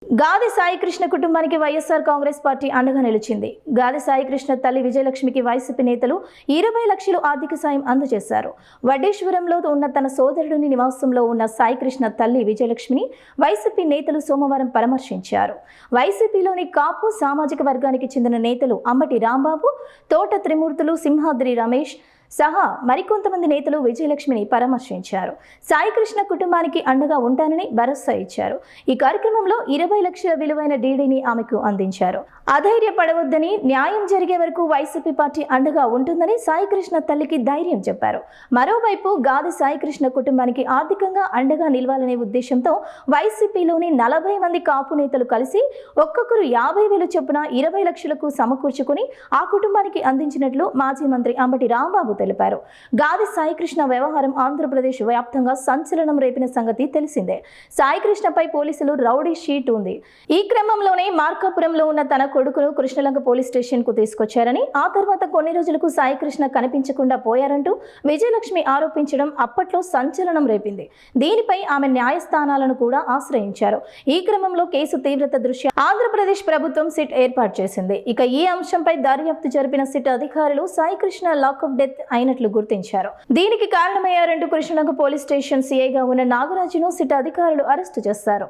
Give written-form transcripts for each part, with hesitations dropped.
గాది సాయికృష్ణ కుటుంబానికి వైఎస్ఆర్ కాంగ్రెస్ పార్టీ అండగా నిలిచింది. గాది సాయికృష్ణ తల్లి విజయలక్ష్మికి వైసీపీ నేతలు 20 లక్షలు ఆర్థిక సాయం అందజేశారు. వడ్డేశ్వరంలో ఉన్న తన సోదరుడిని నివాసంలో ఉన్న సాయికృష్ణ తల్లి విజయలక్ష్మిని వైసీపీ నేతలు సోమవారం పరామర్శించారు. వైసీపీలోని కాపు సామాజిక వర్గానికి చెందిన నేతలు అంబటి రాంబాబు, తోట త్రిమూర్తులు, సింహాద్రి రమేష్ సహా మరికొంతమంది నేతలు విజయలక్ష్మిని పరామర్శించారు. సాయికృష్ణ కుటుంబానికి అండగా ఉంటానని భరోసా ఇచ్చారు. ఈ కార్యక్రమంలో 20 లక్షల విలువైన డీడీని ఆమెకు అందించారు. అధైర్యపడవద్దని, న్యాయం జరిగే వరకు వైసీపీ పార్టీ అండగా ఉంటుందని సాయికృష్ణ తల్లికి ధైర్యం చెప్పారు. మరోవైపు గాది సాయికృష్ణ కుటుంబానికి ఆర్థికంగా అండగా నిలవాలనే ఉద్దేశంతో వైసీపీలోని 40 మంది కాపు నేతలు కలిసి ఒక్కొక్కరు 50,000 చొప్పున 20 లక్షలకు సమకూర్చుకుని ఆ కుటుంబానికి అందించినట్లు మాజీ మంత్రి అంబటి రాంబాబు తెలిపారు. గాది సాయికృష్ణ వ్యవహారం ఆంధ్రప్రదేశ్ వ్యాప్తంగా సంచలనం రేపిన సంగతి తెలిసిందే. సాయికృష్ణపై పోలీసులు రౌడీ షీట్ ఉంది. ఈ క్రమంలోనే మార్కాపురంలో ఉన్న తన కొడుకును కృష్ణలంక పోలీస్ స్టేషన్ కు తీసుకొచ్చారని, ఆ తర్వాత కొన్ని రోజులకు సాయికృష్ణ కనిపించకుండా పోయారంటూ విజయలక్ష్మి ఆరోపించడం అప్పట్లో సంచలనం రేపింది. దీనిపై ఆమె న్యాయస్థానాలను కూడా ఆశ్రయించారు. ఈ క్రమంలో కేసు తీవ్రత దృష్ట్యా ఆంధ్రప్రదేశ్ ప్రభుత్వం సిట్ ఏర్పాటు చేసింది. ఇక ఈ అంశంపై దర్యాప్తు జరిపిన సిట్ అధికారులు సాయికృష్ణ లాకప్ డెత్ అయినట్లు గుర్తించారు. దీనికి కారణమయ్యారంటూ కృష్ణలంక పోలీస్ స్టేషన్ సిఐగా ఉన్న నాగరాజును సిట్ అధికారులు అరెస్టు చేశారు.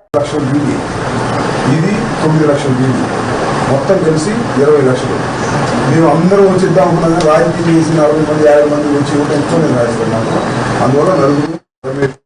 మొత్తం కలిసి 20 లక్షలు. మేము అందరూ వచ్చిద్దాం అనుకున్నాం. రాజకీయ చేసి 40 మంది 50 మంది వచ్చి ఎంతో నేను రాజకీయ అందువల్ల నలుగురు